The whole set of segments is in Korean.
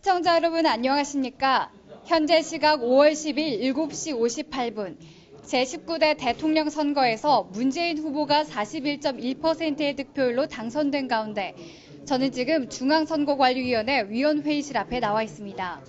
시청자 여러분 안녕하십니까? 현재 시각 5월 10일 7시 58분 제19대 대통령 선거에서 문재인 후보가 41.1%의 득표율로 당선된 가운데 저는 지금 중앙선거관리위원회 위원회의실 앞에 나와 있습니다.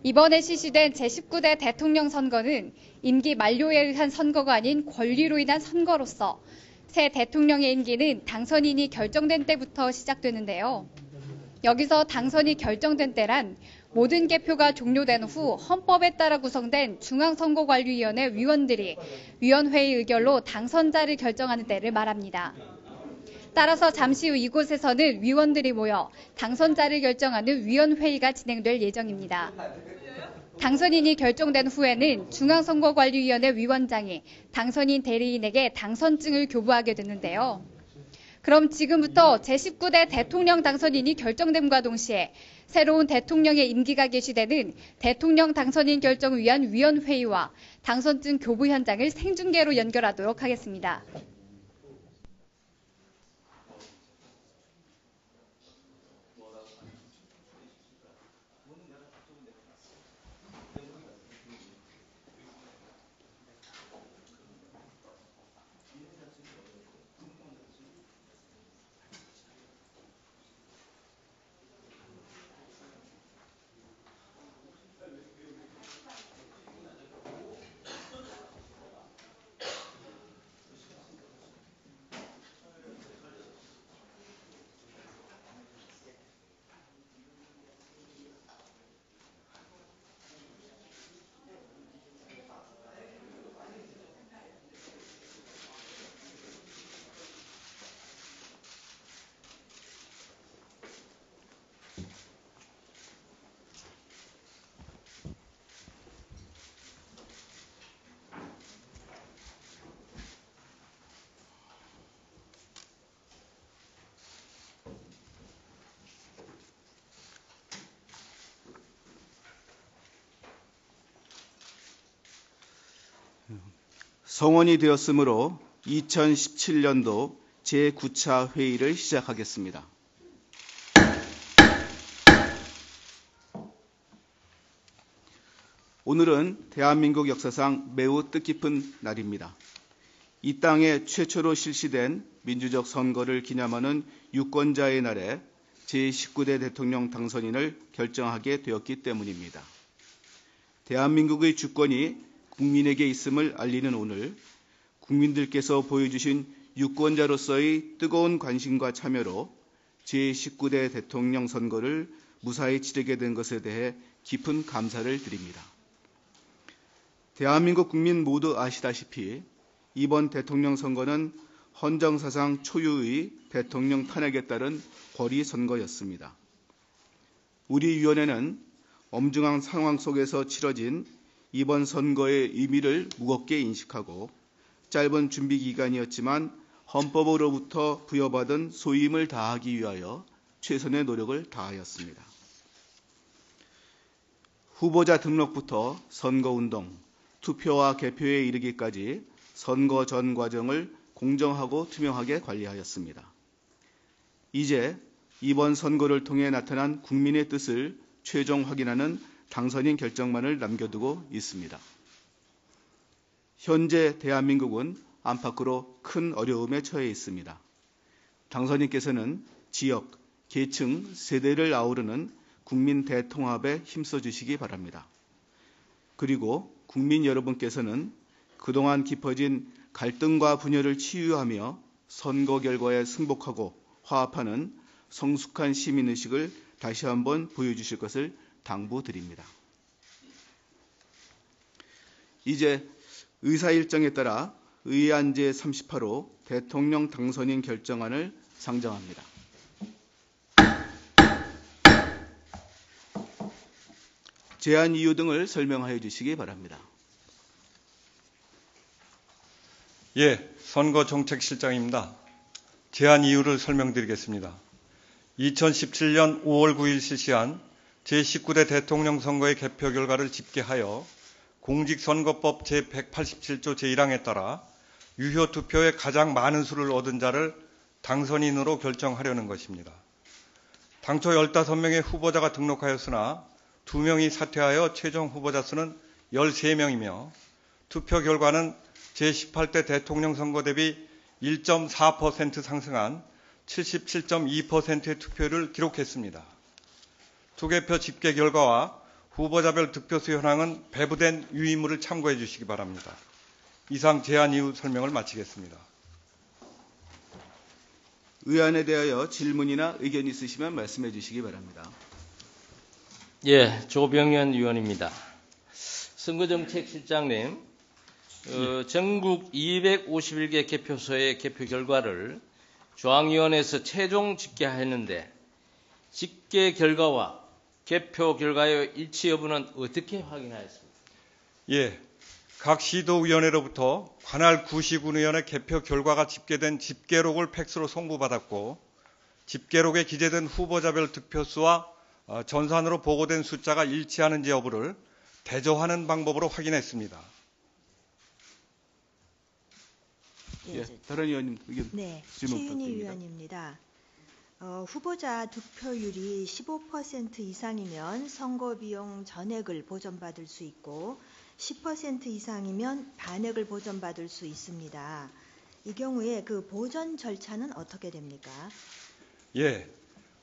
이번에 실시된 제19대 대통령 선거는 임기 만료에 의한 선거가 아닌 권리로 인한 선거로서 새 대통령의 임기는 당선인이 결정된 때부터 시작되는데요. 여기서 당선이 결정된 때란 모든 개표가 종료된 후 헌법에 따라 구성된 중앙선거관리위원회 위원들이 위원회의 의결로 당선자를 결정하는 때를 말합니다. 따라서 잠시 후 이곳에서는 위원들이 모여 당선자를 결정하는 위원회의가 진행될 예정입니다. 당선인이 결정된 후에는 중앙선거관리위원회 위원장이 당선인 대리인에게 당선증을 교부하게 되는데요. 그럼 지금부터 제19대 대통령 당선인이 결정됨과 동시에 새로운 대통령의 임기가 개시되는 대통령 당선인 결정을 위한 위원회의와 당선증 교부 현장을 생중계로 연결하도록 하겠습니다. 성원이 되었으므로 2017년도 제9차 회의를 시작하겠습니다. 오늘은 대한민국 역사상 매우 뜻깊은 날입니다. 이 땅에 최초로 실시된 민주적 선거를 기념하는 유권자의 날에 제19대 대통령 당선인을 결정하게 되었기 때문입니다. 대한민국의 주권이 국민에게 있음을 알리는 오늘, 국민들께서 보여주신 유권자로서의 뜨거운 관심과 참여로 제19대 대통령 선거를 무사히 치르게 된 것에 대해 깊은 감사를 드립니다. 대한민국 국민 모두 아시다시피 이번 대통령 선거는 헌정사상 초유의 대통령 탄핵에 따른 권리 선거였습니다. 우리 위원회는 엄중한 상황 속에서 치러진 이번 선거의 의미를 무겁게 인식하고 짧은 준비 기간이었지만 헌법으로부터 부여받은 소임을 다하기 위하여 최선의 노력을 다하였습니다. 후보자 등록부터 선거운동, 투표와 개표에 이르기까지 선거 전 과정을 공정하고 투명하게 관리하였습니다. 이제 이번 선거를 통해 나타난 국민의 뜻을 최종 확인하는 당선인 결정만을 남겨두고 있습니다. 현재 대한민국은 안팎으로 큰 어려움에 처해 있습니다. 당선인께서는 지역, 계층, 세대를 아우르는 국민 대통합에 힘써주시기 바랍니다. 그리고 국민 여러분께서는 그동안 깊어진 갈등과 분열을 치유하며 선거 결과에 승복하고 화합하는 성숙한 시민의식을 다시 한번 보여주실 것을 당부드립니다. 이제 의사 일정에 따라 의안 제38호 대통령 당선인 결정안을 상정합니다. 제안 이유 등을 설명하여 주시기 바랍니다. 예, 선거정책실장입니다. 제안 이유를 설명드리겠습니다. 2017년 5월 9일 실시한 제19대 대통령 선거의 개표 결과를 집계하여 공직선거법 제187조 제1항에 따라 유효 투표에 가장 많은 수를 얻은 자를 당선인으로 결정하려는 것입니다. 당초 15명의 후보자가 등록하였으나 2명이 사퇴하여 최종 후보자 수는 13명이며 투표 결과는 제18대 대통령 선거 대비 1.4% 상승한 77.2%의 투표를 기록했습니다. 투개표 집계 결과와 후보자별 득표수 현황은 배부된 유의물을 참고해 주시기 바랍니다. 이상 제안 이유 설명을 마치겠습니다. 의안에 대하여 질문이나 의견 있으시면 말씀해 주시기 바랍니다. 예, 조병현 의원입니다. 선거정책실장님, 전국 251개 개표소의 개표 결과를 중앙위원회에서 최종 집계하였는데 집계 결과와 개표 결과의 일치 여부는 어떻게 확인하였습니까? 예, 각 시도위원회로부터 관할 구시군의원의 개표 결과가 집계된 집계록을 팩스로 송부받았고 집계록에 기재된 후보자별 득표수와 전산으로 보고된 숫자가 일치하는지 여부를 대조하는 방법으로 확인했습니다. 예, 다른 의원님 의견 네, 질문 최윤희 부탁드립니다. 의원입니다. 후보자 득표율이 15% 이상이면 선거비용 전액을 보전받을 수 있고 10% 이상이면 반액을 보전받을 수 있습니다. 이 경우에 그 보전 절차는 어떻게 됩니까? 예,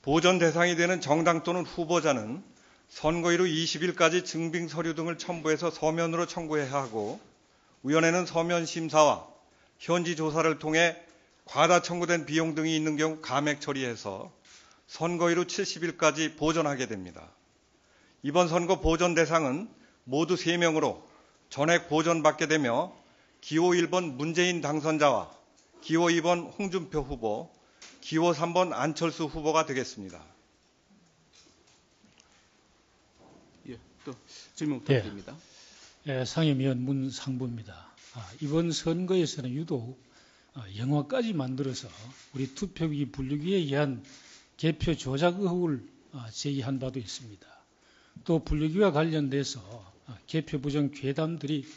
보전 대상이 되는 정당 또는 후보자는 선거일 후 20일까지 증빙 서류 등을 첨부해서 서면으로 청구해야 하고 위원회는 서면 심사와 현지 조사를 통해 과다 청구된 비용 등이 있는 경우 감액 처리해서 선거일 후 70일까지 보전하게 됩니다. 이번 선거 보전 대상은 모두 3명으로 전액 보전받게 되며 기호 1번 문재인 당선자와 기호 2번 홍준표 후보, 기호 3번 안철수 후보가 되겠습니다. 예, 또 질문 부탁드립니다. 상임위원 문상부입니다. 이번 선거에서는 유독 영화까지 만들어서 우리 투표기 분류기에 의한 개표 조작 의혹을 제기한 바도 있습니다. 또 분류기와 관련돼서 개표 부정 괴담들이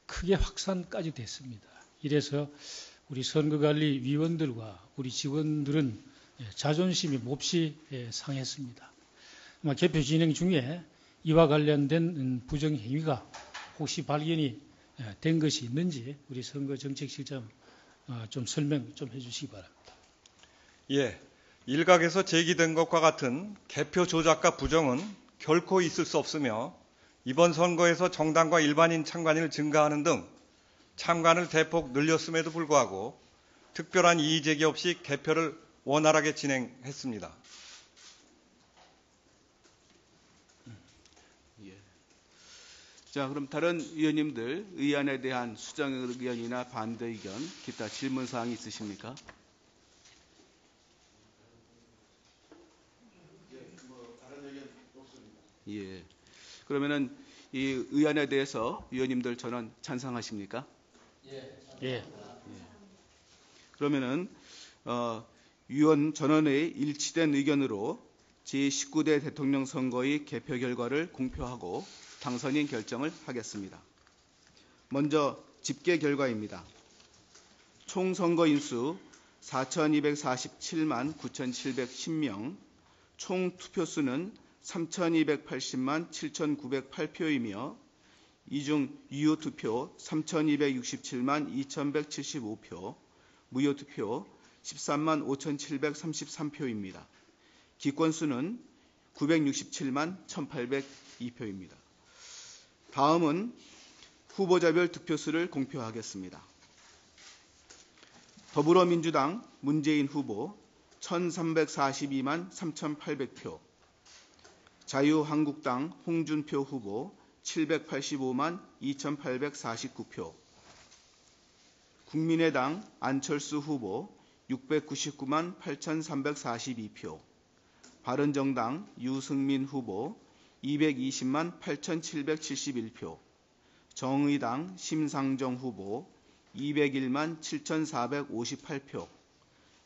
크게 확산까지 됐습니다. 이래서 우리 선거관리위원들과 우리 직원들은 자존심이 몹시 상했습니다. 아마 개표 진행 중에 이와 관련된 부정 행위가 혹시 발견이 된 것이 있는지 우리 선거정책실장 좀 설명 좀 해주시기 바랍니다. 예, 일각에서 제기된 것과 같은 개표 조작과 부정은 결코 있을 수 없으며 이번 선거에서 정당과 일반인 참관인을 증가하는 등 참관을 대폭 늘렸음에도 불구하고 특별한 이의 제기 없이 개표를 원활하게 진행했습니다. 예. 자, 그럼 다른 의원님들 의안에 대한 수정 의견이나 반대 의견, 기타 질문 사항이 있으십니까? 예. 그러면은 이 의안에 대해서 의원님들 전원 찬성하십니까? 예. 그러면은 위원 전원의 일치된 의견으로 제19대 대통령 선거의 개표 결과를 공표하고 당선인 결정을 하겠습니다. 먼저 집계 결과입니다. 총 선거 인수 4,247만 9,710명, 총 투표수는 3,280만 7,908표이며 이 중 유효투표 3,267만 2,175표, 무효투표 13만 5,733표입니다. 기권수는 967만 1,802표입니다. 다음은 후보자별 득표수를 공표하겠습니다. 더불어민주당 문재인 후보 1,342만 3,800표, 자유한국당 홍준표 후보 785만 2,849표, 국민의당 안철수 후보 699만 8,342표, 바른정당 유승민 후보 220만 8,771표, 정의당 심상정 후보 201만 7,458표,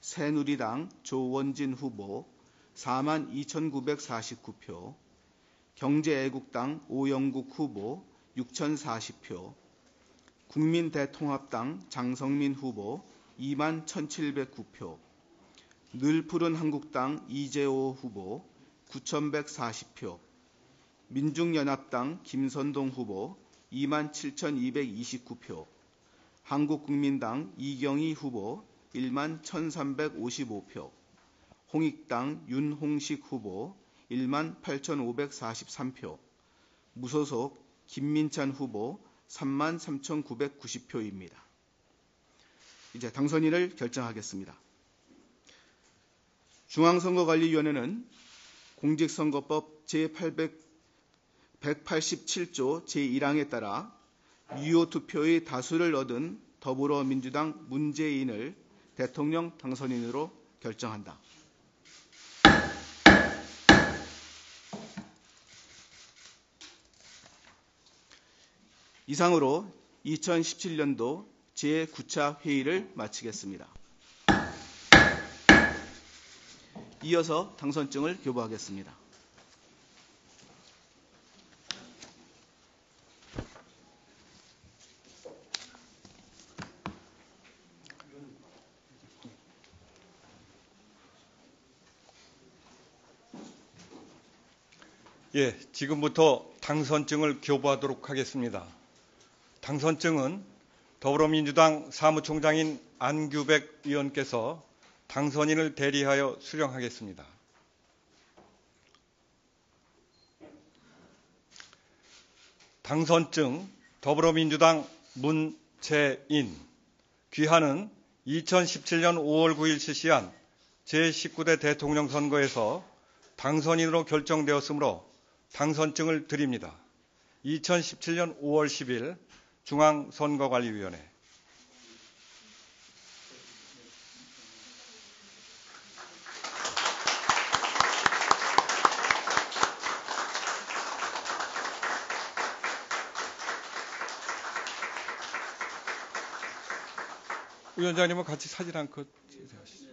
새누리당 조원진 후보 4만 2,949표, 경제애국당 오영국 후보 6,040표, 국민대통합당 장성민 후보 2만 1,709표, 늘푸른 한국당 이재호 후보 9,140표, 민중연합당 김선동 후보 27,229표, 한국국민당 이경희 후보 11,355표, 홍익당 윤홍식 후보 18,543표, 무소속 김민찬 후보 33,990표입니다. 이제 당선인을 결정하겠습니다. 중앙선거관리위원회는 공직선거법 제187조 제1항에 따라 유효 투표의 다수를 얻은 더불어민주당 문재인을 대통령 당선인으로 결정한다. 이상으로 2017년도 제9차 회의를 마치겠습니다. 이어서 당선증을 교부하겠습니다. 예, 지금부터 당선증을 교부하도록 하겠습니다. 당선증은 더불어민주당 사무총장인 안규백 의원께서 당선인을 대리하여 수령하겠습니다. 당선증 더불어민주당 문재인 귀하는 2017년 5월 9일 실시한 제19대 대통령 선거에서 당선인으로 결정되었으므로 당선증을 드립니다. 2017년 5월 10일 중앙선거관리위원회. 위원장님은 같이 사진 한 컷 찍으시죠.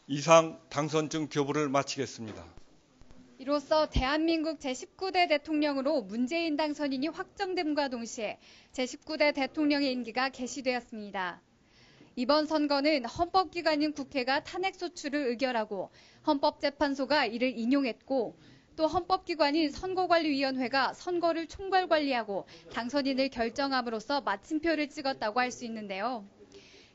이상 당선증 교부를 마치겠습니다. 이로써 대한민국 제19대 대통령으로 문재인 당선인이 확정됨과 동시에 제19대 대통령의 임기가 개시되었습니다. 이번 선거는 헌법기관인 국회가 탄핵소추를 의결하고 헌법재판소가 이를 인용했고 또 헌법기관인 선거관리위원회가 선거를 총괄관리하고 당선인을 결정함으로써 마침표를 찍었다고 할 수 있는데요.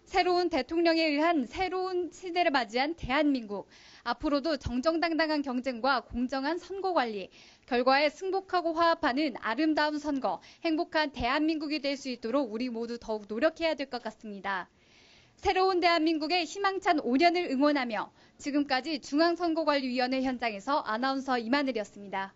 새로운 대통령에 의한 새로운 시대를 맞이한 대한민국. 앞으로도 정정당당한 경쟁과 공정한 선거관리, 결과에 승복하고 화합하는 아름다운 선거, 행복한 대한민국이 될 수 있도록 우리 모두 더욱 노력해야 될 것 같습니다. 새로운 대한민국의 희망찬 5년을 응원하며 지금까지 중앙선거관리위원회 현장에서 아나운서 임하늘이었습니다.